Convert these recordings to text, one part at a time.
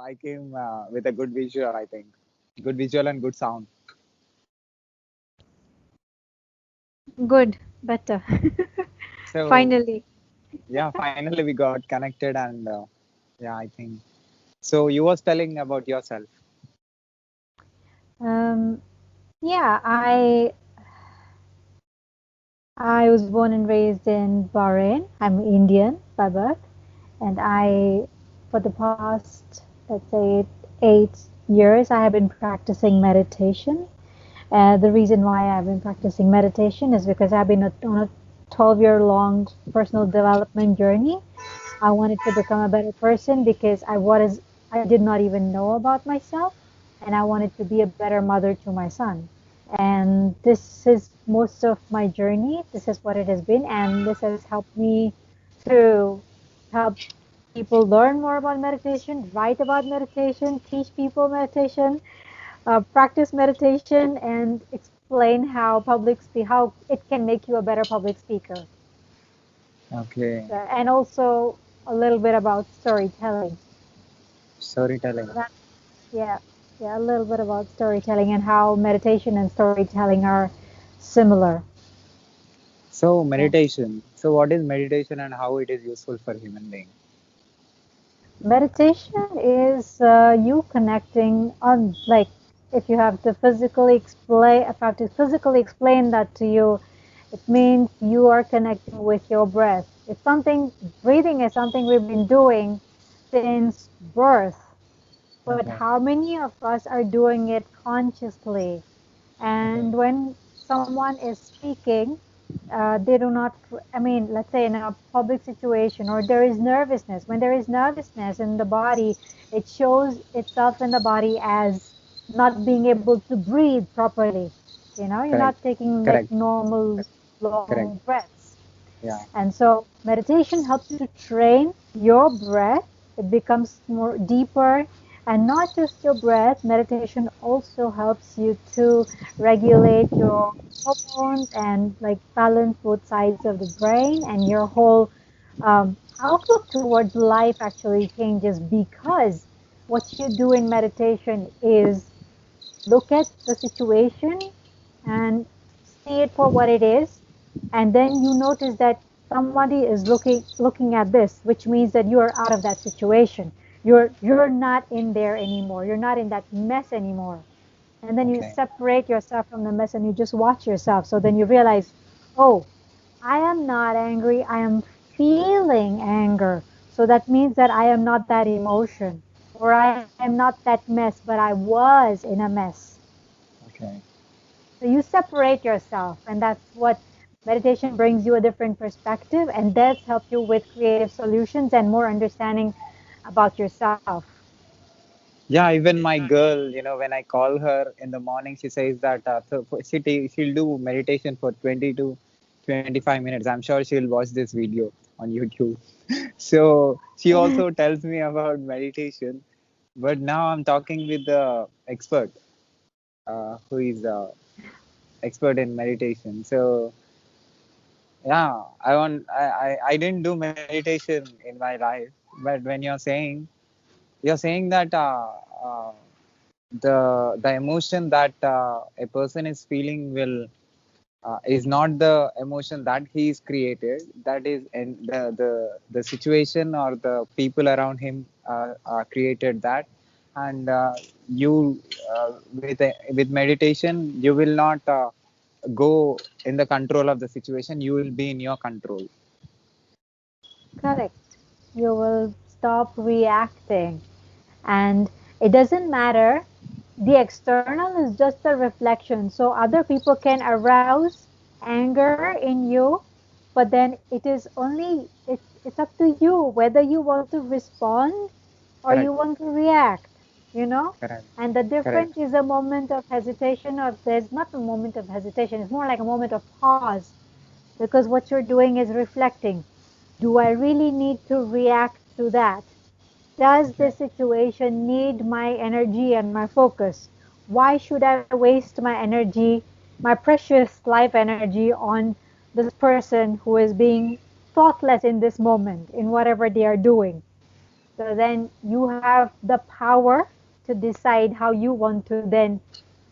I came with a good visual, I think. Good visual and good sound. Good, better. So, Finally. yeah, finally we got connected and yeah, I think. So you was telling about yourself. Um, yeah, I was born and raised in Bahrain. I'm Indian by birth, and for the past, let's say, 8 years, I have been practicing meditation. The reason why I've been practicing meditation is because I've been on a 12-year-long personal development journey. I wanted to become a better person because I did not even know about myself, and I wanted to be a better mother to my son. And this is most of my journey. This is what it has been, and this has helped me to help people learn more about meditation, write about meditation, teach people meditation, practice meditation, and explain how it can make you a better public speaker. Okay. And also a little bit about storytelling. Storytelling. That, yeah, yeah, a little bit about storytelling and how meditation and storytelling are similar. So Yeah. meditation. So what is meditation and how it is useful for human being? Meditation is you connecting on, like, if you have to if I have to physically explain that to you, it means you are connecting with your breath. Breathing is something we've been doing since birth. But Okay. how many of us are doing it consciously? Okay. And when someone is speaking, they do not, I mean, let's say in a public situation, or there is nervousness. When there is nervousness in the body, it shows itself in the body as not being able to breathe properly. You're Correct. not taking like Correct. normal Correct. long breaths. Yeah. And so meditation helps you to train your breath. It becomes more deeper. And not just your breath, meditation also helps you to regulate your hormones and like balance both sides of the brain, and your whole outlook towards life actually changes, because what you do in meditation is look at the situation and see it for what it is, and then you notice that somebody is looking at this, which means that you are out of that situation. You're not in there anymore. You're not in that mess anymore. And then you Okay. separate yourself from the mess and you just watch yourself. So then you realize, oh, I am not angry. I am feeling anger. So that means that I am not that emotion, or I am not that mess, but I was in a mess. Okay. So you separate yourself, and that's what meditation brings you, a different perspective, and that's help you with creative solutions and more understanding about yourself. Yeah, even my girl, when I call her in the morning, she says that she'll do meditation for 20 to 25 minutes. I'm sure she'll watch this video on YouTube. So she also tells me about meditation. But now I'm talking with the expert, who is expert in meditation. So yeah, I didn't do meditation in my life, but when you're saying that the emotion that a person is feeling will is not the emotion that he's created. That is, and the situation or the people around him created that. And you with meditation you will not go in the control of the situation. You will be in your control. Correct. You will stop reacting. And it doesn't matter. The external is just a reflection. So other people can arouse anger in you, but then it's up to you whether you want to respond or Correct. you want to react, you know? Correct. And the Correct. difference is a moment of hesitation, or there's not a moment of hesitation, it's more like a moment of pause, because what you're doing is reflecting. Do I really need to react to that? Does Okay. this situation need my energy and my focus? Why should I waste my energy, my precious life energy, on this person who is being thoughtless in this moment, in whatever they are doing? So then you have the power to decide how you want to then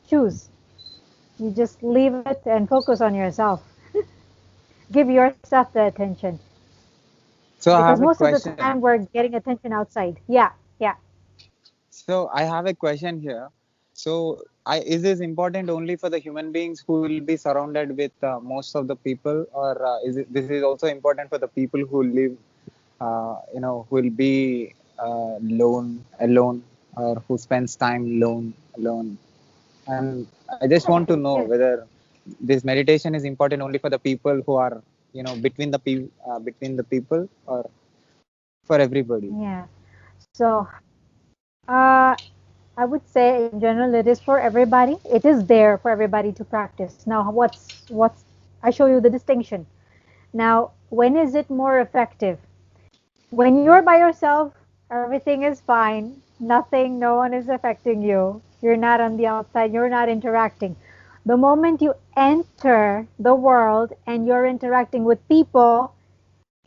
choose. You just leave it and focus on yourself. Give yourself the attention. So I Because have a most of the time question. we're getting attention outside. Yeah, yeah. So I have a question here. So is this important only for the human beings who will be surrounded with most of the people, or this is also important for the people who live, who will be alone, or who spends time alone? And I just want to know Yes. whether this meditation is important only for the people who are, between the people, or for everybody. Yeah. So, uh, I would say in general it is for everybody. It is there for everybody to practice. Now, what's I show you the distinction. Now, when is it more effective? When you're by yourself, everything is fine. Nothing, no one is affecting you. You're not on the outside, you're not interacting. The moment you enter the world and you're interacting with people,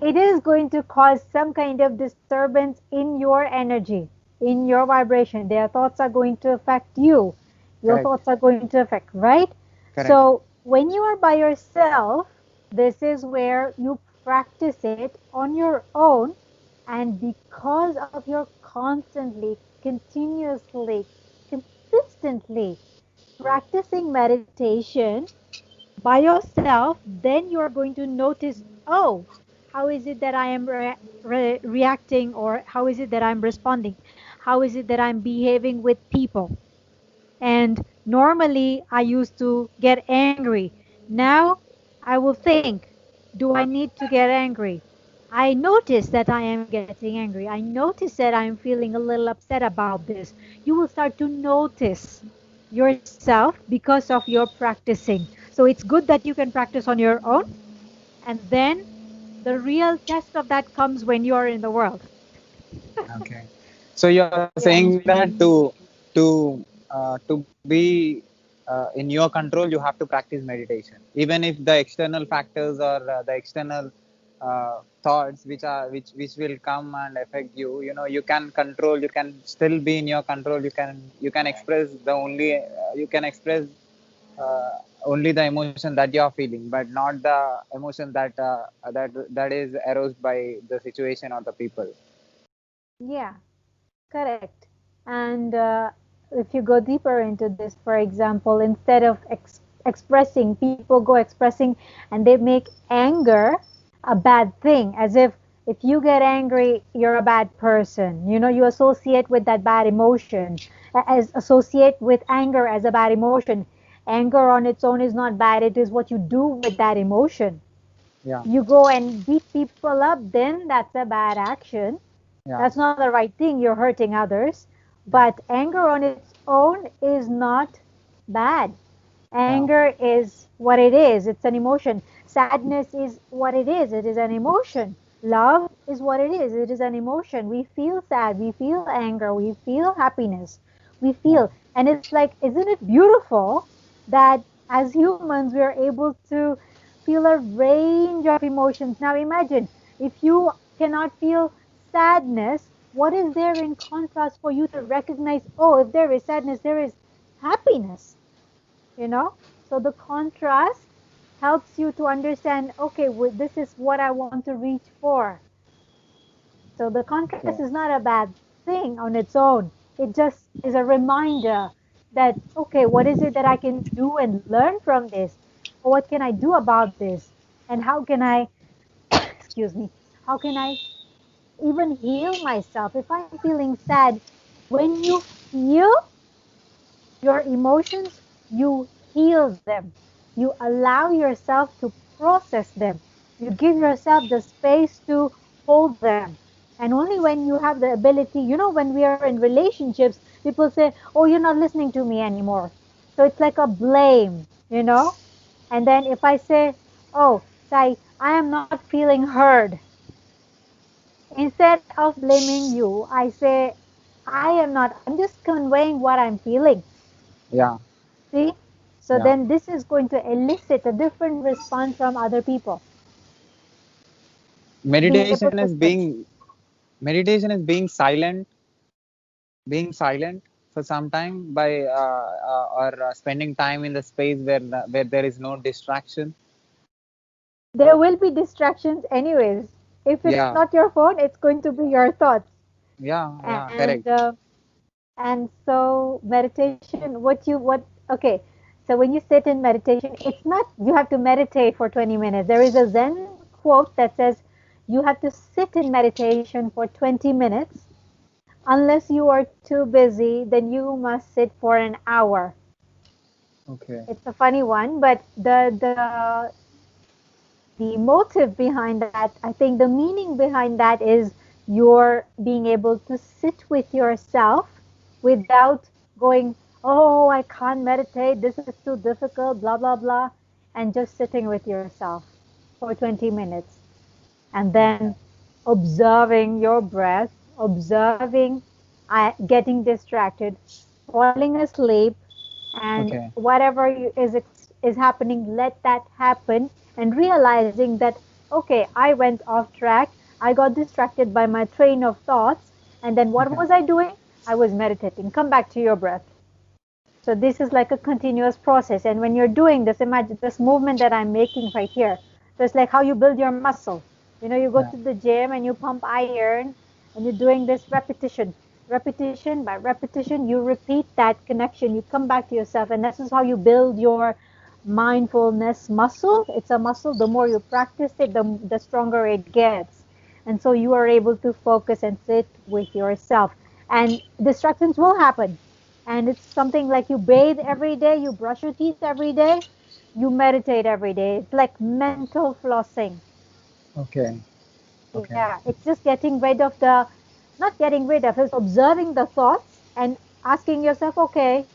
it is going to cause some kind of disturbance in your energy, in your vibration. Their thoughts are going to affect you. Your Correct. thoughts are going to affect, right? Correct. So when you are by yourself, this is where you practice it on your own. And because of your constantly, continuously, consistently practicing meditation, by yourself, then you are going to notice, oh, how is it that I am reacting, or how is it that I'm responding? How is it that I'm behaving with people? And normally I used to get angry. Now I will think, do I need to get angry? I notice that I am getting angry. I notice that I'm feeling a little upset about this. You will start to notice yourself because of your practicing. So it's good that you can practice on your own. And then the real test of that comes when you are in the world. Okay. So you are saying Yeah. that to be in your control, you have to practice meditation, even if the external factors or the external thoughts which will come and affect you. You know, you can control. You can still be in your control. You can express the only the emotion that you are feeling, but not the emotion that is aroused by the situation or the people. Yeah, correct. And if you go deeper into this, for example, instead of expressing, people go expressing and they make anger a bad thing, as if you get angry, you're a bad person. You know, you associate with that bad emotion, as associate with anger as a bad emotion. Anger on its own is not bad, it is what you do with that emotion. Yeah. You go and beat people up, then that's a bad action. Yeah. That's not the right thing. You're hurting others. Yeah. But anger on its own is not bad. Yeah. Anger is what it is. It's an emotion. Sadness is what it is. It is an emotion. Love is what it is. It is an emotion. We feel sad. We feel anger. We feel happiness. We Yeah. feel. And it's like, isn't it beautiful that as humans we are able to feel a range of emotions? Now imagine if you cannot feel sadness, what is there in contrast for you to recognize, oh, if there is sadness, there is happiness, you know? So the contrast helps you to understand, okay, this is what I want to reach for. So the contrast Okay. is not a bad thing on its own. It just is a reminder that, okay, what is it that I can do and learn from this? Or what can I do about this? And how can I, excuse me, how can I even heal myself? If I'm feeling sad, when you feel your emotions, you heal them. You allow yourself to process them. You give yourself the space to hold them. And only when you have the ability, you know, when we are in relationships, people say, oh, you're not listening to me anymore. So it's like a blame, you know? And then if I say, oh, Sai, I am not feeling heard, instead of blaming you, I say, I am not, I'm just conveying what I'm feeling. Yeah. See? So Yeah. then this is going to elicit a different response from other people. Being able Meditation to is switch. being Meditation is being silent for some time by or spending time in the space where there is no distraction. There will be distractions anyways. If it's Yeah, not your phone, it's going to be your thoughts. yeah, yeah, And correct. so meditation, okay. So when you sit in meditation, it's not you have to meditate for 20 minutes. There is a Zen quote that says you have to sit in meditation for 20 minutes. Unless you are too busy, then you must sit for an hour. Okay, It's a funny one, but the motive behind that, I think the meaning behind that is you're being able to sit with yourself without going, oh, I can't meditate, this is too difficult, blah, blah, blah, and just sitting with yourself for 20 minutes and then okay, observing your breath, observing getting distracted, falling asleep, and okay, whatever is happening, let that happen, and realizing that okay, I went off track, I got distracted by my train of thoughts, and then what okay, was I doing? I was meditating. Come back to your breath. So this is like a continuous process. And when you're doing this, imagine this movement that I'm making right here. So it's like how you build your muscle. You know, you go yeah, to the gym and you pump iron and you're doing this repetition. Repetition by repetition, you repeat that connection. You come back to yourself. And this is how you build your mindfulness muscle. It's a muscle. The more you practice it, the stronger it gets. And so you are able to focus and sit with yourself. And distractions will happen, and it's something like you bathe every day, you brush your teeth every day, you meditate every day. It's like mental flossing. okay, okay. Yeah, it's just getting rid of the, not getting rid of, it's observing the thoughts and asking yourself, okay,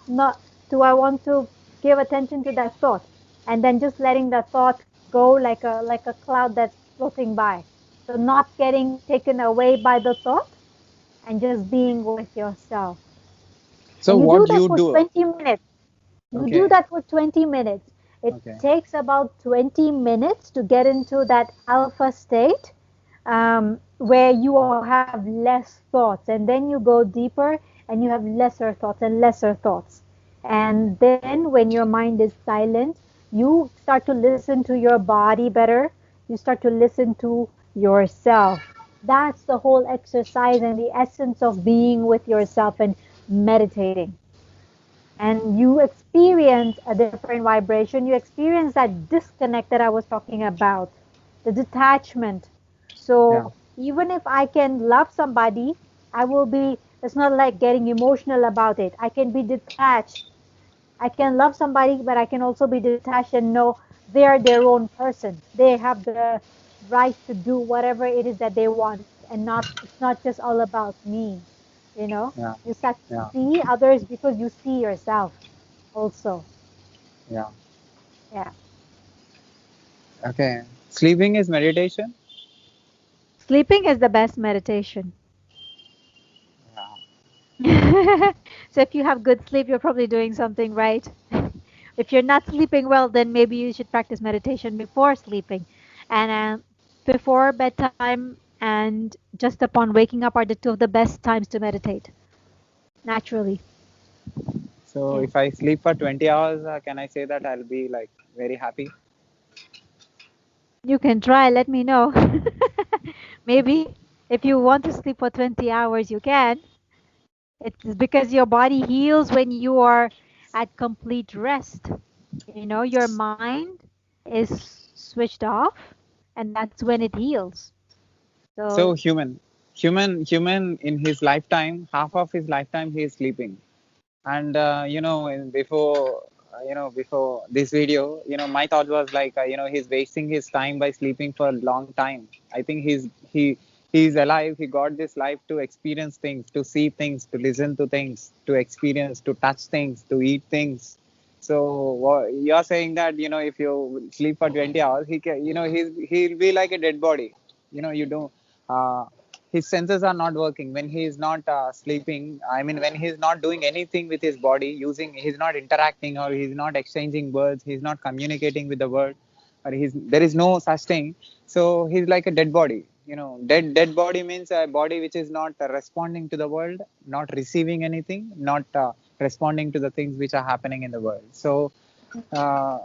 not, do I want to give attention to that thought? And then just letting the thought go like a cloud that's floating by. So not getting taken away by the thought and just being with yourself. So And you do what that you for do? 20 minutes. You do Okay, that for 20 minutes. It okay, takes about 20 minutes to get into that alpha state, where you have less thoughts. And then you go deeper and you have lesser thoughts and lesser thoughts. And then when your mind is silent, you start to listen to your body better. You start to listen to yourself. That's the whole exercise and the essence of being with yourself and meditating. And you experience a different vibration. You experience that disconnect that I was talking about, the detachment. yeah. So even if I can love somebody, I will be, it's not like getting emotional about it. I can be detached. I can love somebody, but I can also be detached and know they are their own person. They have the right to do whatever it is that they want, and not, it's not just all about me. You know, Yeah, you start to yeah, see others because you see yourself also. yeah. Yeah. Okay. Sleeping is meditation. Sleeping is the best meditation. Yeah. So if you have good sleep, you're probably doing something right. If you're not sleeping well, then maybe you should practice meditation before sleeping. And before bedtime and just upon waking up are the two of the best times to meditate naturally. So Yeah. if I sleep for 20 hours, can I say that I'll be like very happy? You can try, let me know. Maybe if you want to sleep for 20 hours, you can. It's because your body heals when you are at complete rest. You know, your mind is switched off, and that's when it heals. So So, human in his lifetime, half of his lifetime he is sleeping. And before this video, my thought was like, he's wasting his time by sleeping for a long time. I think he's alive. He got this life to experience things, to see things, to listen to things, to experience, to touch things, to eat things. So you're saying that if you sleep for 20 hours, he'll be like a dead body. You don't. Uh, his senses are not working when he is not sleeping. I mean, when he's not doing anything with his body, he's not interacting, or he's not exchanging words, he's not communicating with the world, or there is no such thing. So he's like a dead body. dead body means a body which is not responding to the world, not receiving anything, not responding to the things which are happening in the world. So uh,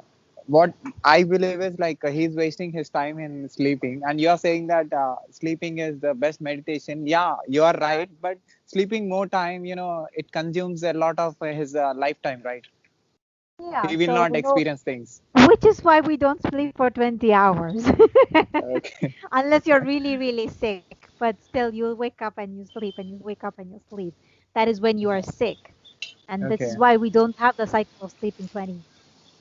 what I believe is like he's wasting his time in sleeping, and you're saying that sleeping is the best meditation. Yeah, you are right, but sleeping more time, it consumes a lot of his lifetime, right? Yeah, He will so not experience things. which is why we don't sleep for 20 hours. Okay. Unless you're really, really sick, but still you'll wake up and you sleep and you wake up and you sleep. That is when you are sick. And this is Okay. why we don't have the cycle of sleeping 20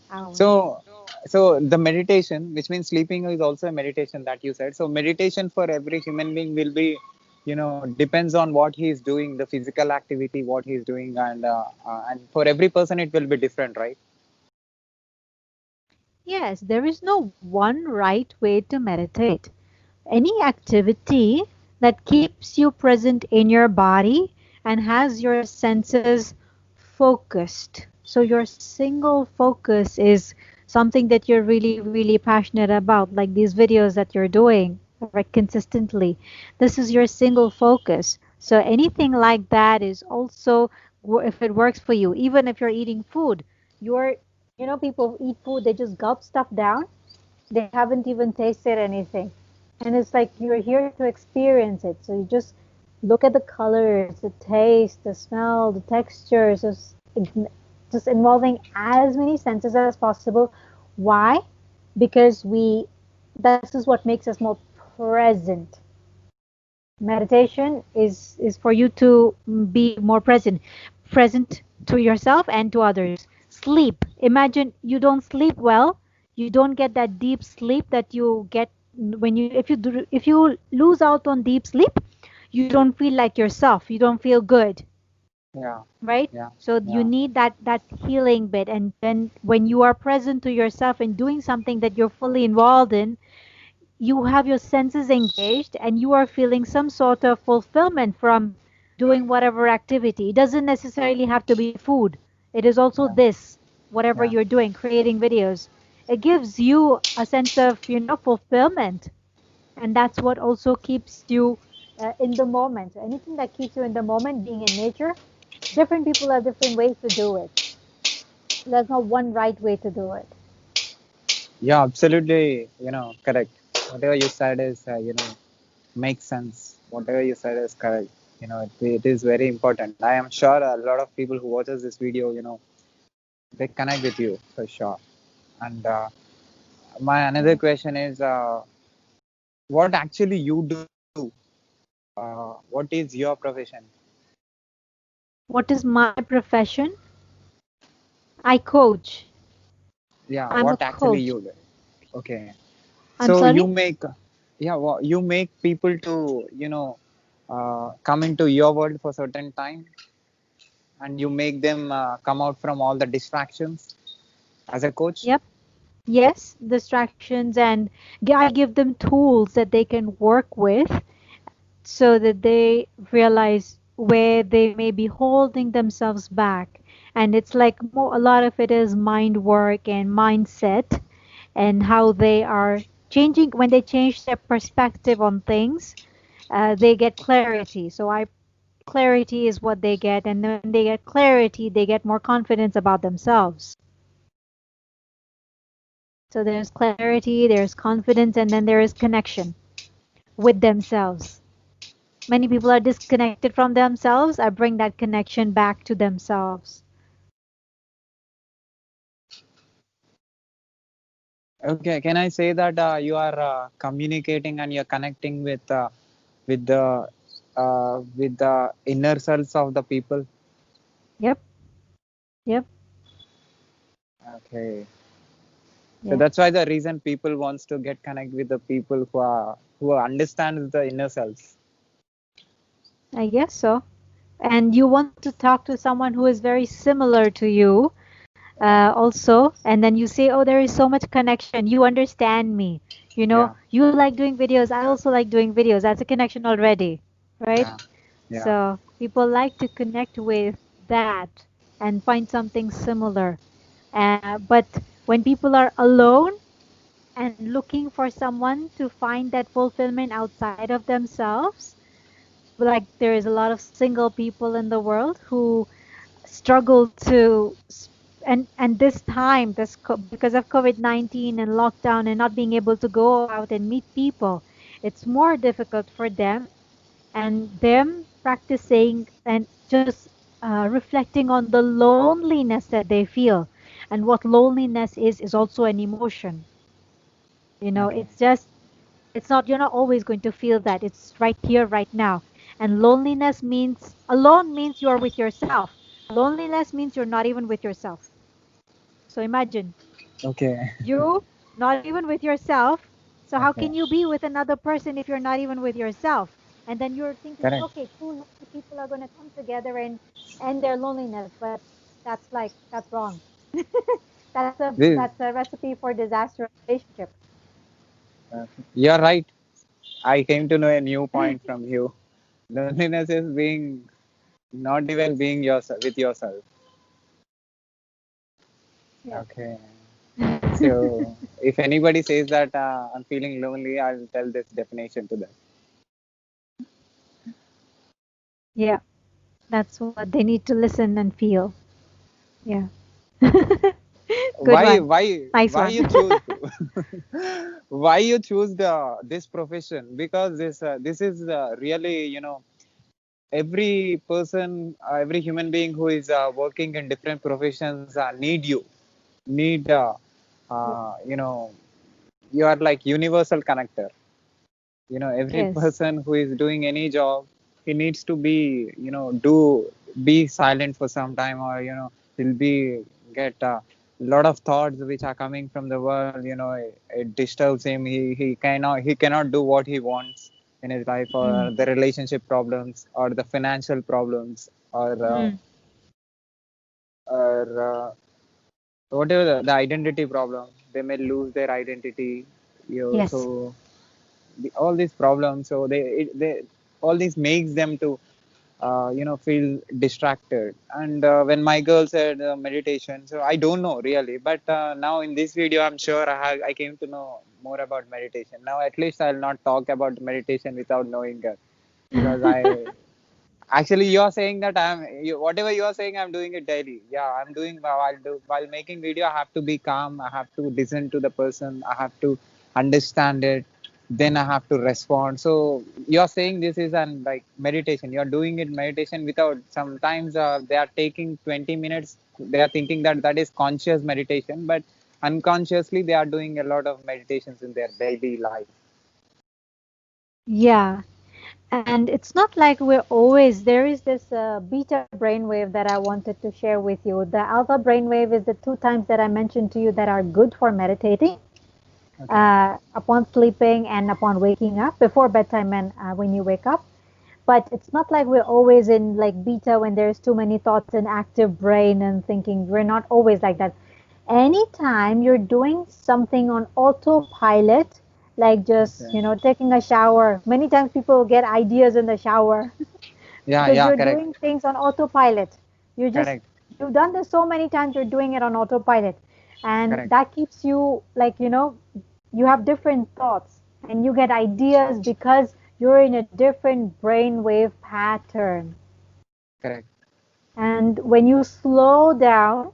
hours. So, so the meditation, which means sleeping, is also a meditation that you said. So meditation for every human being will be, depends on what he is doing, the physical activity, what he is doing, and for every person it will be different, right? Yes, there is no one right way to meditate. Any activity that keeps you present in your body and has your senses focused. So your single focus is something that you're really, really passionate about, like these videos that you're doing right consistently. This is your single focus. So anything like that is also, if it works for you, even if you're eating food, you're, people eat food, they just gulp stuff down. They haven't even tasted anything. And it's like you're here to experience it. So you just look at the colors, the taste, the smell, the textures, just involving as many senses as possible. Why? Because this is what makes us more present. Meditation is for you to be more present to yourself and to others. Sleep, imagine you don't sleep well, you don't get that deep sleep that you get when you if you lose out on deep sleep, you don't feel like yourself, you don't feel good, Yeah, right? yeah, So you yeah, need that healing bit, and then when you are present to yourself and doing something that you're fully involved in, you have your senses engaged and you are feeling some sort of fulfillment from doing whatever activity. It doesn't necessarily have to be food. It is also yeah, this, whatever yeah, you're doing, creating videos. It gives you a sense of, fulfillment. And that's what also keeps you in the moment. So anything that keeps you in the moment, being in nature, different people have different ways to do it. There's not one right way to do it. yeah. Absolutely, correct. Whatever you said is, makes sense. Whatever you said is correct. It is very important. I am sure a lot of people who watches this video, they connect with you for sure. And my another Yeah. question is, what actually you do? What is your profession? What is my profession? I coach. Yeah, I'm a what actually coach. you do? Okay. I'm So you sorry? make, yeah, you make people to, come into your world for certain time, and you make them come out from all the distractions as a coach. Yep. Yes, distractions, and I give them tools that they can work with so that they realize where they may be holding themselves back. And it's like more, a lot of it is mind work and mindset and how they are changing. When they change their perspective on things, they get clarity. So I clarity is what they get, and when they get clarity, they get more confidence about themselves. So there's clarity, there's confidence, and then there is connection with themselves. Many people are disconnected from themselves. I bring that connection back to themselves. Okay, can I say that you are communicating and you're connecting with the inner selves of the people? Yep, yep, Okay, so yep. that's why the reason people wants to get connect with the people who understand the inner selves. I guess so. And you want to talk to someone who is very similar to you, Yeah, also, and then you say, oh, there is so much connection, you understand me, yeah, you like doing videos, I also like doing videos, that's a connection already, right? yeah, yeah. So people like to connect with that and find something similar, but when people are alone, and looking for someone to find that fulfillment outside of themselves. Like there is a lot of single people in the world who struggle to and this time because of COVID-19 and lockdown and not being able to go out and meet people, it's more difficult for them, and them practicing and just reflecting on the loneliness that they feel. And what loneliness is also an emotion. Okay. It's just, it's not, you're not always going to feel that. It's right here, right now. And loneliness means, alone means you're with yourself. Loneliness means you're not even with yourself. So imagine Okay. you not even with yourself. So how can Okay. you be with another person if you're not even with yourself? And then you're thinking, Correct. okay, two lonely people are going to come together and end their loneliness, but that's wrong. This, That's a recipe for disaster relationship. you're right. I came to know a new point from you. Loneliness is being not even being yourself with yourself. Yeah. Okay. So if anybody says that I'm feeling lonely, I'll tell this definition to them. Yeah, that's what they need to listen and feel. Yeah. Good Why, one. why, Nice why one. you choose? Why you choose the this profession? Because this is really, every person, every human being who is working in different professions need you are like universal connector. Every Yes. person who is doing any job, he needs to be, do be silent for some time, or he'll be get a lot of thoughts which are coming from the world. It disturbs him. He cannot do what he wants in his life, or Mm. the relationship problems, or the financial problems, Mm. or whatever the identity problem. They may lose their identity. Yes. So all these problems, so they all these makes them to feel distracted. And when my girl said meditation, so I don't know really, but now in this video I'm sure I came to know more about meditation. Now at least I'll not talk about meditation without knowing her, because I actually, you're saying that whatever you're saying, I'm doing it daily. Yeah, I'm doing while making video. I have to be calm. I have to listen to the person. I have to understand it. Then I have to respond. So you're saying this is an like meditation. You're doing it meditation without. Sometimes they are taking 20 minutes. They are thinking that that is conscious meditation, but unconsciously they are doing a lot of meditations in their daily life. Yeah. And it's not like we're always, there is this beta brainwave that I wanted to share with you. The alpha brainwave is the two times that I mentioned to you that are good for meditating, Okay. upon sleeping and upon waking up, before bedtime and when you wake up. But it's not like we're always in like beta when there's too many thoughts and active brain and thinking. We're not always like that. Anytime you're doing something on autopilot, like just, Okay. taking a shower. Many times people get ideas in the shower Yeah. because Yeah. you're Correct. doing things on autopilot. You just, Correct. you've done this so many times, you're doing it on autopilot. And Correct. that keeps you like, you have different thoughts and you get ideas because you're in a different brainwave pattern. Correct. And when you slow down,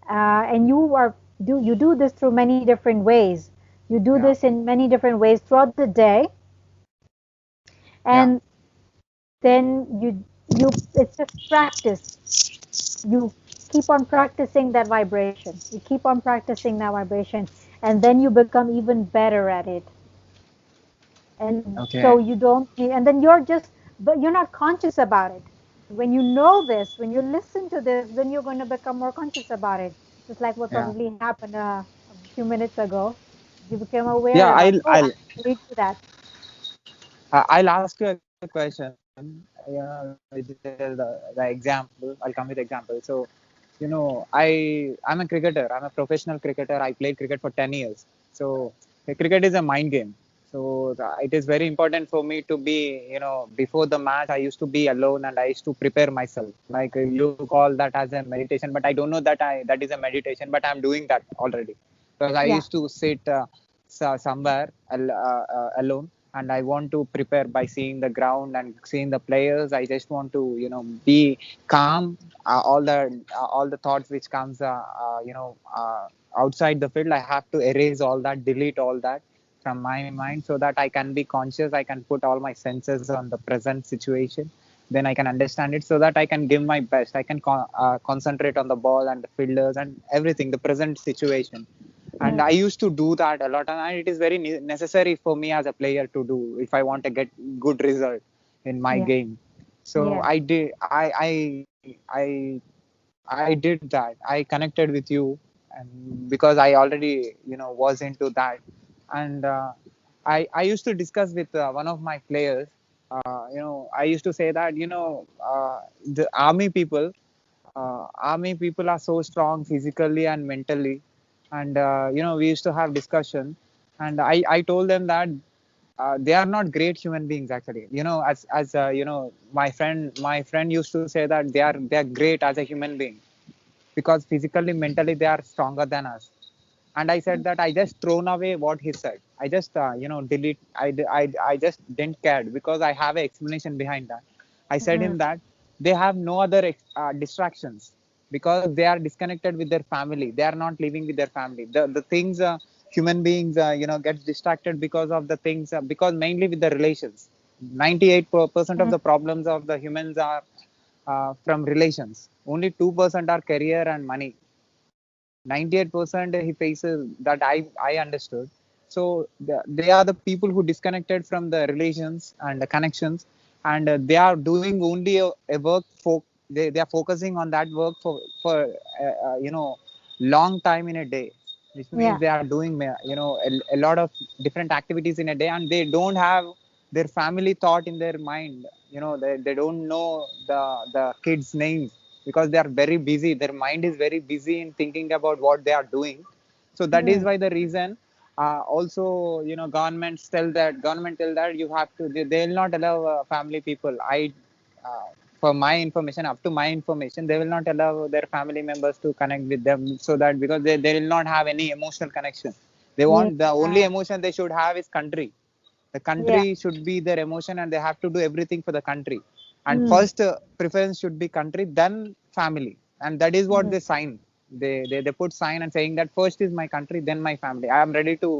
and you do this through many different ways. You do Yeah. this in many different ways throughout the day, Yeah. and then it's just practice. You keep on practicing that vibration. You keep on practicing that vibration, and then you become even better at it. And so Okay. you don't need, and then you're just, but you're not conscious about it. When you know this, when you listen to this, then you're going to become more conscious about it. Just like what Yeah. probably happened a few minutes ago. You became aware Yeah. about, I'll oh, I I'll need to do that. I'll ask you a question. Which is the example. I'll come with example. So, I'm a cricketer. I'm a professional cricketer. I played cricket for 10 years. So, cricket is a mind game. So, it is very important for me to be, before the match, I used to be alone and I used to prepare myself. Like you call that as a meditation, but I don't know that is a meditation, but I'm doing that already, because I Yeah. used to somewhere alone, and I want to prepare by seeing the ground and seeing the players. I just want to, be calm. All the thoughts which comes, outside the field, I have to erase all that, delete all that from my mind, so that I can be conscious. I can put all my senses on the present situation. Then I can understand it, so that I can give my best. I can concentrate on the ball and the fielders and everything, the present situation. And I used to do that a lot, and it is very necessary for me as a player to do if I want to get good result in my Yeah. game. So Yeah. I did that. I connected with you, and because I already was into that. And I used to discuss with one of my players. I used to say that the army people are so strong physically and mentally. And we used to have discussion, and I told them that they are not great human beings actually. As my friend used to say that they are great as a human being, because physically, mentally, they are stronger than us. And I said that I just thrown away what he said. I just delete. I just didn't care, because I have an explanation behind that. I said Mm. him that they have no other distractions, because they are disconnected with their family. They are not living with their family. The things human beings gets distracted because of the things, because mainly with the relations. 98% of Mm. the problems of the humans are from relations. Only 2% are career and money. 98% he faces that I understood. So they are the people who disconnected from the relations and the connections, and they are doing only a work for, they are focusing on that work for long time in a day, which means Yeah. they are doing a lot of different activities in a day, and they don't have their family thought in their mind. They don't know the kids names, because they are very busy. Their mind is very busy in thinking about what they are doing. So that is Mm. why the reason, also government tell that you have to, they will not allow family people. uh, for my information, up to my information, they will not allow their family members to connect with them, so that because they will not have any emotional connection. They Yeah. want, the only emotion they should have is country. The Yeah. country should be their emotion, and they have to do everything for the country. And Mm. first preference should be country, then family. And that is what Mm. they sign. They put sign and saying that first is my country, then my family. I am ready to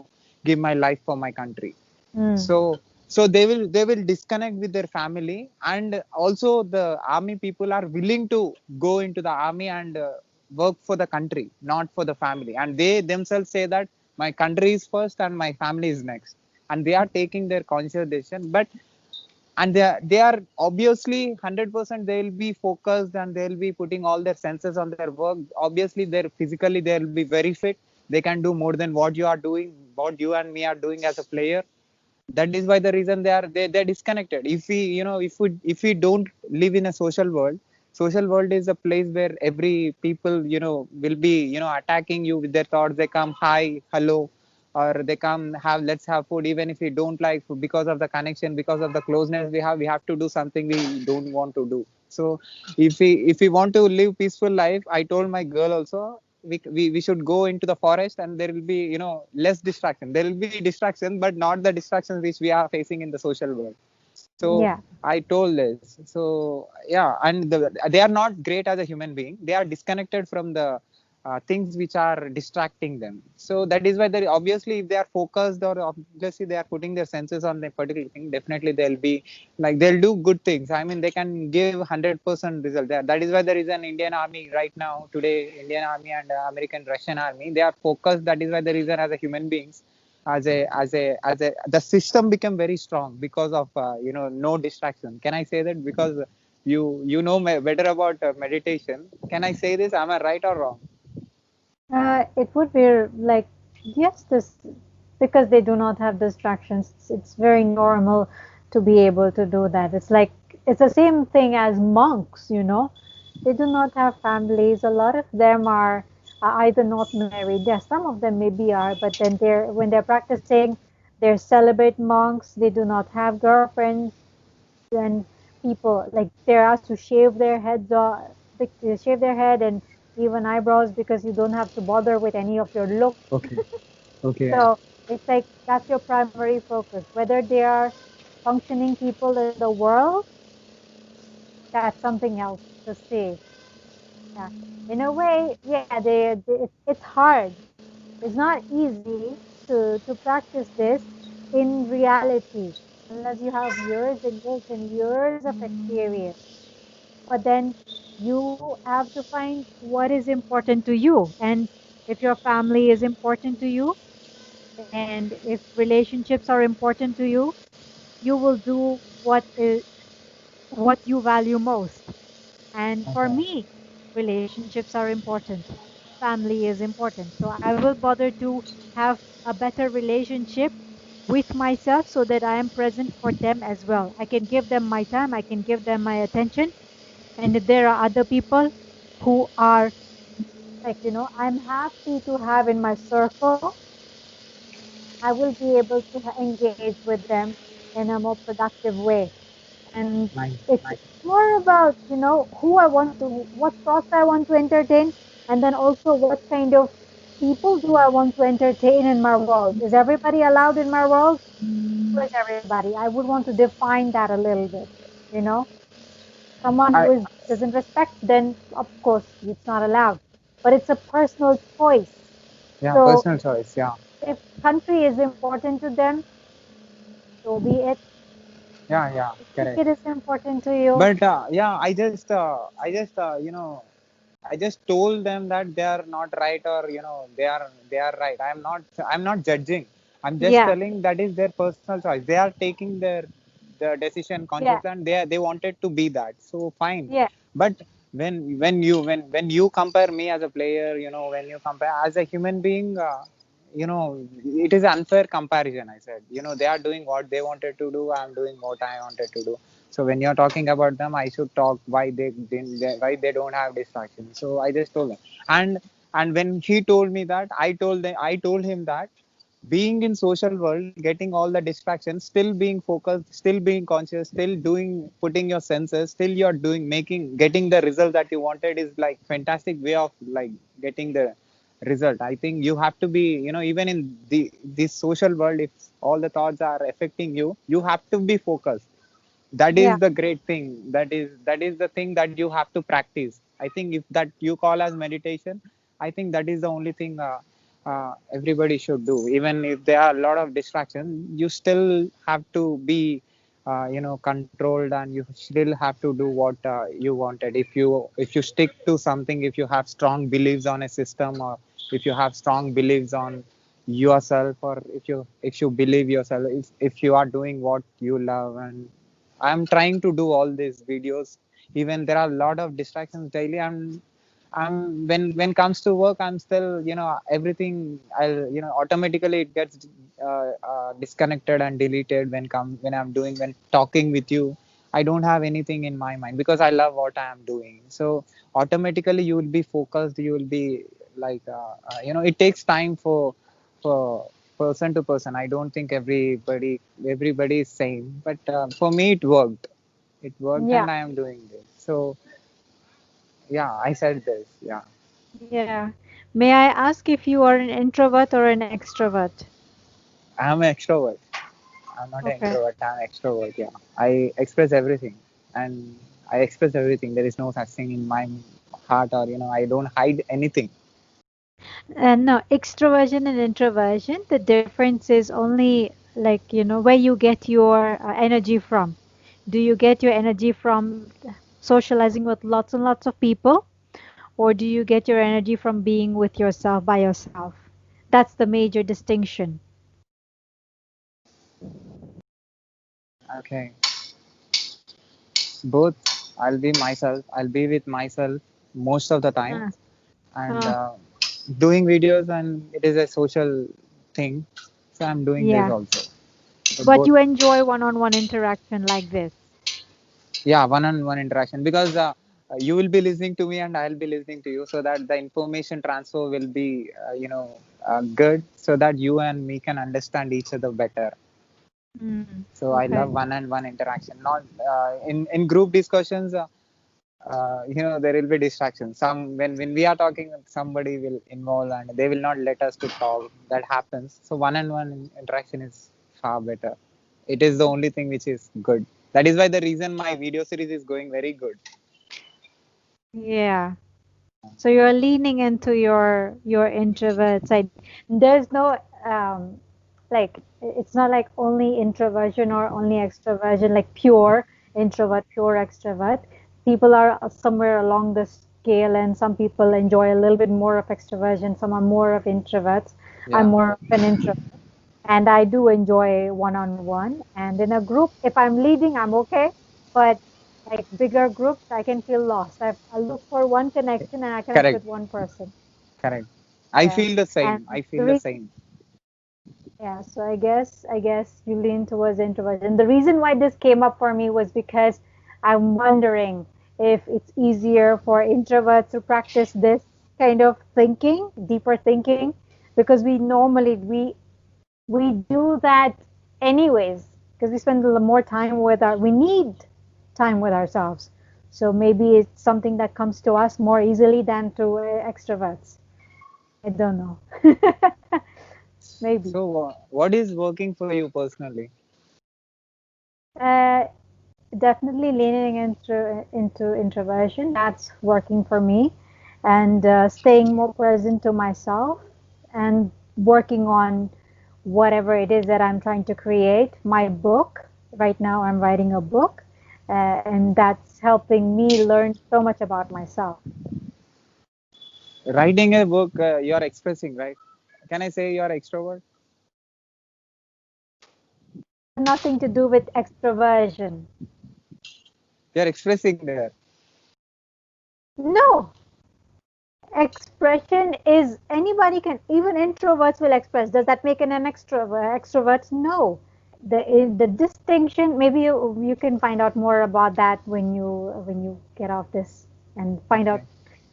give my life for my country. Mm. So they will disconnect with their family. And also the army people are willing to go into the army and work for the country, not for the family. And they themselves say that my country is first and my family is next. And they are taking their conscious decision. But and they are obviously 100%, they will be focused, and they will be putting all their senses on their work. Obviously they're physically, they'll be very fit. They can do more than what you are doing, what you and me are doing as a player. That is why the reason they're disconnected. If we don't live in a social world is a place where every people will be attacking you with their thoughts. They come, hi, hello, or they come, have, let's have food, even if we don't like food. Because of the connection, because of the closeness we have to do something we don't want to do. So if we want to live peaceful life, I told my girl also, we should go into the forest, and there will be less distraction. There will be distraction, but not the distractions which we are facing in the social world. So Yeah. I told this. So yeah. And they are not great as a human being. They are disconnected from the things which are distracting them. So that is why they, obviously, if they are focused, or obviously they are putting their senses on a particular thing, definitely they'll be like, they'll do good things. I mean, they can give 100% result there. That is why there is an Indian army right now today. Indian army and American, Russian army, they are focused. That is why the reason, as a human beings, as a the system became very strong, because of no distraction. Can I say that? Because you know better about meditation. Can I say this? Am I right or wrong? It would be like, yes, this, because they do not have distractions. It's very normal to be able to do that. It's like it's the same thing as monks, you know. They do not have families. A lot of them are either not married. Yes, some of them maybe are, but then they're when they're practicing, they're celibate monks. They do not have girlfriends. Then people like they're asked to shave their heads off, they shave their head and even eyebrows because you don't have to bother with any of your looks. Okay. Okay. So It's like that's your primary focus. Whether they are functioning people in the world, that's something else to see. Yeah. In a way, yeah, it's hard. It's not easy to practice this in reality unless you have years of experience. But then you have to find what is important to you. And if your family is important to you, and if relationships are important to you, you will do what you value most. And for Okay. me, relationships are important. Family is important. So I will bother to have a better relationship with myself so that I am present for them as well. I can give them my time, I can give them my attention. And if there are other people who are like, I'm happy to have in my circle, I will be able to engage with them in a more productive way. And Nice. it's more about, who I want to, what thoughts I want to entertain, and then also what kind of people do I want to entertain in my world. Is everybody allowed in my world? Who is everybody? I would want to define that a little bit, you know. Someone I who is doesn't respect, then of course it's not allowed. But it's a personal choice. Yeah, So personal choice. Yeah. if country is important to them, so be it. Yeah, yeah, If correct. cricket is important to you, But yeah, I just told them that they are not right, or they are right. I'm not judging. I'm just yeah, telling that is their personal choice. They are taking their decision yeah, consciously, and they wanted to be that. So fine. yeah, But when you compare me as a player, when you compare as a human being, it is unfair comparison. I said, they are doing what they wanted to do. I'm doing what I wanted to do. So when you're talking about them, I should talk why they didn't, why they don't have distractions. So I just told them, and when he told me that, I told him that being in social world, getting all the distractions, still being focused, still being conscious, still doing, putting your senses, still you're doing, getting the result that you wanted is like fantastic way of like getting the result. I think you have to be, even in this social world, if all the thoughts are affecting you, you have to be focused. That is yeah, the great thing. That is the thing that you have to practice. I think if that you call as meditation, I think that is the only thing everybody should do. Even if there are a lot of distractions, you still have to be controlled, and you still have to do what you wanted. If you stick to something, if you have strong beliefs on a system, or if you have strong beliefs on yourself, or if you believe yourself, if you are doing what you love. And I'm trying to do all these videos. Even there are a lot of distractions daily. I'm when comes to work, I'm still, everything. I'll, automatically it gets disconnected and deleted when I'm doing, when talking with you. I don't have anything in my mind because I love what I am doing. So automatically you will be focused. You will be like, it takes time for person to person. I don't think everybody is same, but for me it worked. It worked, yeah, and I am doing this. So yeah, I said this. Yeah, yeah. May I ask if you are an introvert or an extrovert? I am an extrovert. I'm not an Okay. introvert. I'm an extrovert. Yeah, I express everything, and I express everything. There is no such thing in my heart, or I don't hide anything. And no, extroversion and introversion, the difference is only like, where you get your energy from. Do you get your energy from socializing with lots and lots of people, or do you get your energy from being with yourself by yourself? That's the major distinction. Okay, both. I'll be myself. I'll be with myself most of the time, Uh, and uh, doing videos, and it is a social thing. So I'm doing this yeah. also. So But both. you enjoy one-on-one interaction like this. Yeah, one-on-one interaction, because you will be listening to me and I'll be listening to you, so that the information transfer will be good, so that you and me can understand each other better. Mm, So I okay. love one-on-one interaction, not in group discussions. there will be distractions. When we are talking, somebody will involve and they will not let us to talk. That happens. So one-on-one interaction is far better. It is the only thing which is good. That is why the reason my video series is going very good. Yeah. So you're leaning into your introvert side. There's no like it's not like only introversion or only extroversion, like pure introvert, pure extrovert. People are somewhere along the scale, and some people enjoy a little bit more of extroversion, some are more of introverts. I'm Yeah, more of an introvert, and I do enjoy one-on-one. And in a group, if I'm leading, I'm okay. But like bigger groups, I can feel lost. I look for one connection and I connect correct, with one person. correct. I Yeah. feel the And same. I the feel the reason, same. yeah, so I guess you lean towards introversion. The reason why this came up for me was because I'm wondering if it's easier for introverts to practice this kind of thinking, deeper thinking, because we do that anyways because we spend a little more time we need time with ourselves. So maybe it's something that comes to us more easily than to extroverts. I don't know. Maybe. So, what is working for you personally? uh, Definitely leaning into introversion. That's working for me, and staying more present to myself, and working on whatever it is that I'm trying to create. My book. Right now, I'm writing a book, and that's helping me learn so much about myself. Writing a book, you are expressing, right? Can I say you are extrovert? Nothing to do with extroversion. You are expressing there. No, expression is anybody can, even introverts will express. Does that make an extrovert? Extroverts? No. The distinction, maybe you can find out more about that when you get off this and find out. Okay.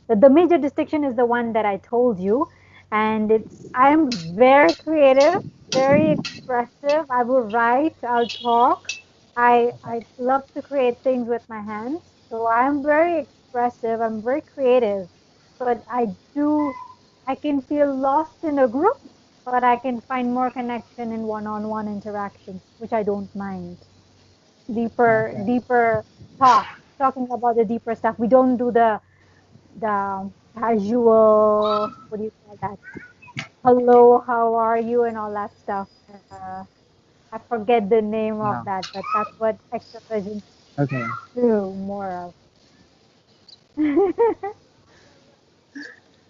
The major distinction is the one that I told you, and it's I'm very creative, very expressive. I will write, I'll talk. I love to create things with my hands, so I'm very expressive. I'm very creative, but I can feel lost in a group, but I can find more connection in one-on-one interactions, which I don't mind. Okay. Deeper talking about the deeper stuff. We don't do the casual, what do you call that? Hello, how are you, and all that stuff. I forget the name of Yeah. that, but that's what extroversions Okay. do more of.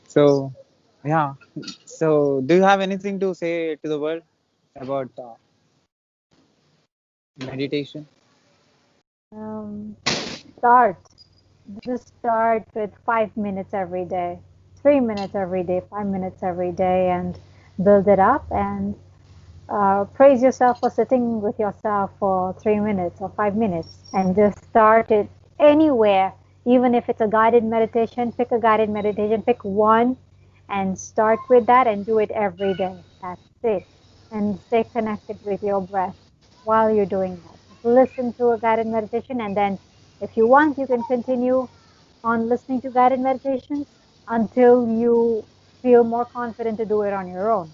So, yeah. So, do you have anything to say to the world about meditation? um, Start. Just start with 5 minutes every day, 3 minutes every day, 5 minutes every day, and build it up. And praise yourself for sitting with yourself for 3 minutes or 5 minutes, and just start it anywhere. Even if it's a guided meditation, pick a guided meditation, pick one, and start with that and do it every day. That's it. And stay connected with your breath while you're doing that. Just listen to a guided meditation, and then if you want, you can continue on listening to guided meditations until you feel more confident to do it on your own.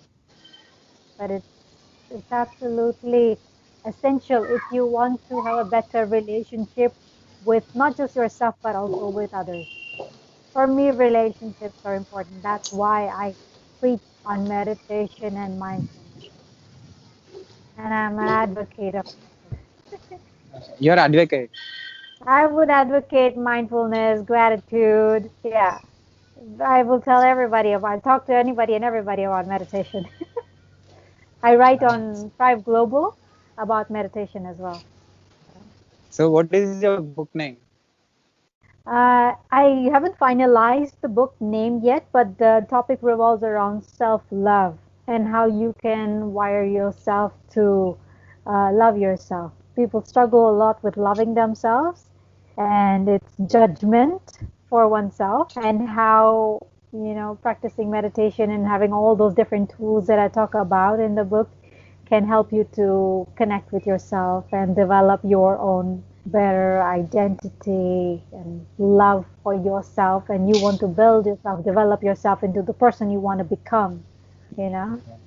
But it's absolutely essential if you want to have a better relationship with not just yourself but also with others. For me, relationships are important. That's why I preach on meditation and mindfulness, and I'm an advocate of it. You're advocate. I would advocate mindfulness, gratitude. Yeah, I will tell everybody about, talk to anybody and everybody about meditation. I write Nice. on Thrive Global about meditation as well. So, what is your book name? I haven't finalized the book name yet, but the topic revolves around self-love and how you can wire yourself to love yourself. People struggle a lot with loving themselves, and it's judgment for oneself, and how, practicing meditation and having all those different tools that I talk about in the book can help you to connect with yourself and develop your own better identity and love for yourself, and you want to build yourself, develop yourself into the person you want to become, you know. Okay.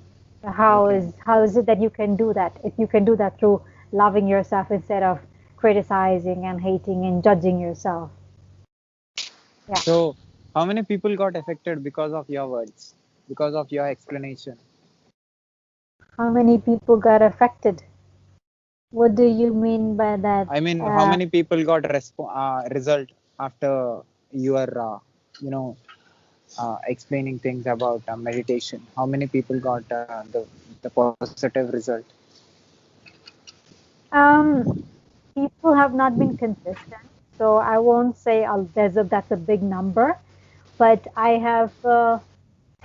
How is it that you can do that? If you can do that through loving yourself instead of criticizing and hating and judging yourself. Yeah. So, how many people got affected because of your words, because of your explanation? How many people got affected? What do you mean by that? I mean, how many people got result after your, explaining things about meditation? How many people got the positive result? Um, People have not been consistent, so I won't say that's a big number. But I have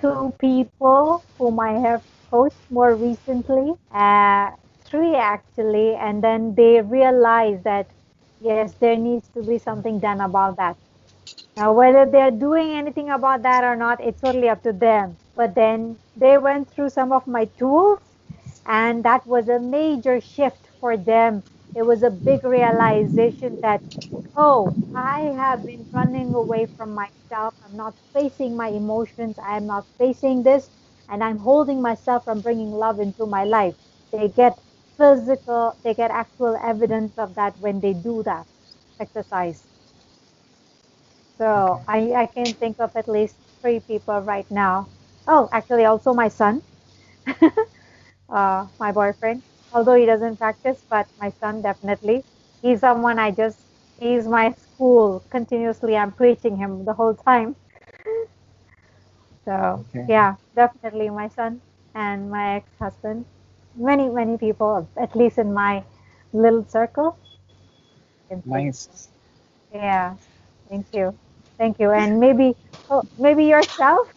two people whom I have coached more recently, three actually, and then they realized that yes, there needs to be something done about that. Now, whether they're doing anything about that or not, it's totally up to them. But then they went through some of my tools, and that was a major shift for them. It was a big realization that, oh, I have been running away from myself. I'm not facing my emotions. I'm not facing this, and I'm holding myself from bringing love into my life. They get they get actual evidence of that when they do that exercise. So Okay. I can think of at least three people right now. Oh, actually, also my son, my boyfriend. Although he doesn't practice, but my son definitely. He's someone he's my school. Continuously, I'm preaching him the whole time. So Okay. yeah, definitely my son and my ex-husband. Many, many people, at least in my little circle, I can say. Nice. Yeah, thank you. Thank you. And maybe yourself.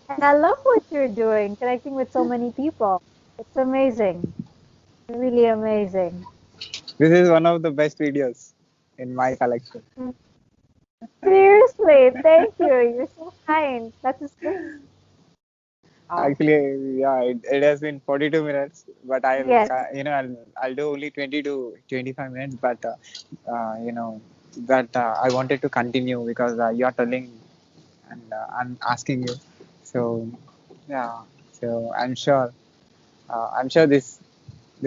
And I love what you're doing, connecting with so many people. It's amazing. Really amazing. This is one of the best videos in my collection. Mm. Seriously, thank you. You're so kind. That's wow. Actually, yeah, it has been 42 minutes, but Yes. I'll do only 20 to 25 minutes. But that I wanted to continue because you are telling and I'm asking you. So yeah, so I'm sure this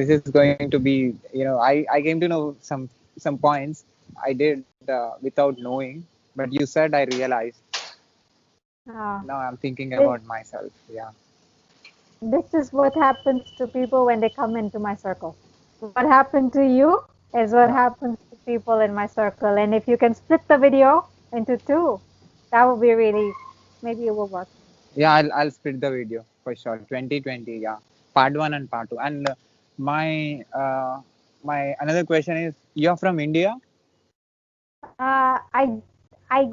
is going to be, I came to know some points I did without knowing, but you said I realized. Uh, Now I'm thinking this, about myself. Yeah. this is what happens to people when they come into my circle. What happened to you is what Yeah. happens to people in my circle. And if you can split the video into two, that would be really, maybe it will work. Yeah, I'll split the video for sure. 2020, yeah. Part one and part two. And my my another question is, you're from India? Uh, I I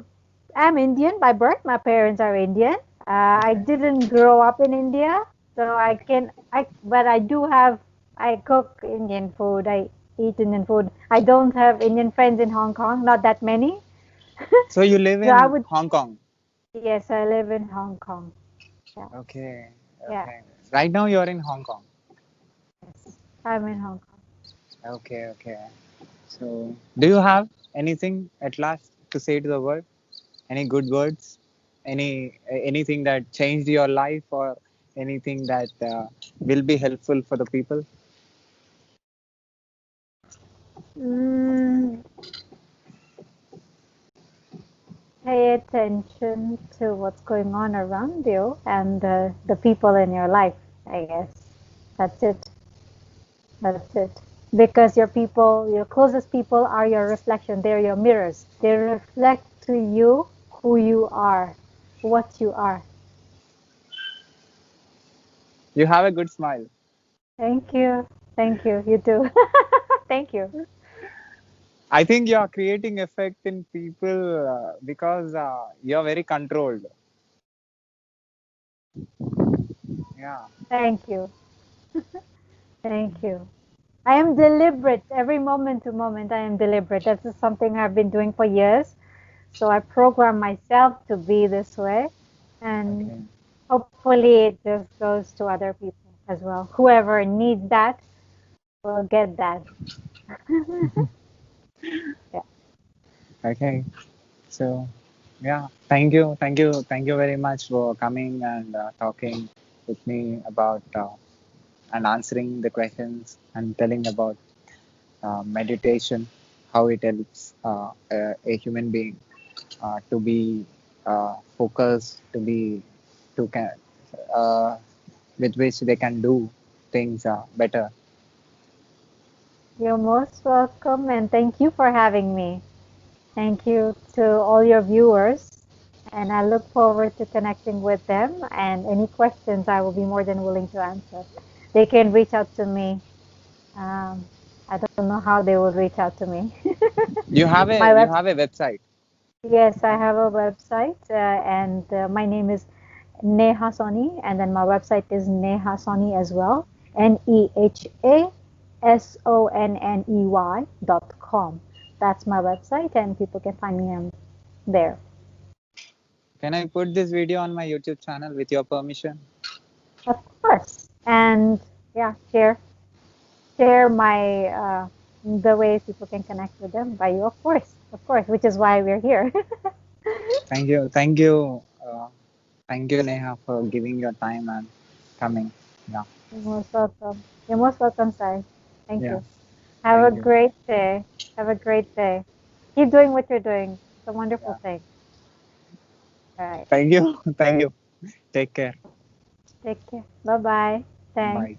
am Indian by birth. My parents are Indian. I Okay. didn't grow up in India, so Okay. but I do have, I cook Indian food. I eat Indian food. I don't have Indian friends in Hong Kong, not that many. So you live So I in would, Hong Kong? yes, I live in Hong Kong. Yeah, Okay. yeah, Okay. Right now you're in Hong Kong. yes, I'm in Hong Kong. Okay. Okay. So do you have anything at last to say to the world? Any good words? Anything that changed your life, or anything that will be helpful for the people? Mm, pay attention to what's going on around you and the people in your life, I guess. That's it. That's it. Because your closest people are your reflection. They're your mirrors. They reflect to you who you are, what you are. You have a good smile. Thank you. Thank you. You too. Thank you. I think you are creating effect in people because you're very controlled. Yeah. Thank you. Thank you. I am deliberate. Every moment to moment, I am deliberate. That's just something I've been doing for years. So I program myself to be this way. And Okay. hopefully it just goes to other people as well. Whoever needs that will get that. Yeah. Okay. So, yeah, thank you very much for coming and talking with me about and answering the questions and telling about meditation, how it helps a human being to be focused, to be to can uh, with which they can do things better. You're most welcome, and thank you for having me. Thank you to all your viewers, and I look forward to connecting with them. And any questions, I will be more than willing to answer. They can reach out to me. Um, I don't know how they will reach out to me. My You web, have a website, yes, I right? have a website, and my name is Neha Sonney, and then my website is Neha Sonney as well. NEHASONNEY.com. That's my website, and people can find me on there. Can I put this video on my YouTube channel with your permission? Of course. And yeah, share my the ways people can connect with them by you, of course, which is why we're here. Thank you, thank you, Neha, for giving your time and coming. Yeah, You're most welcome. You're most welcome, Sai. Thank yeah, you. Have a thank you. great day. Have a great day. Keep doing what you're doing. It's a wonderful Yeah, thing. All right. thank you, thank you. Take care. Take care. Bye bye. Thanks. Bye.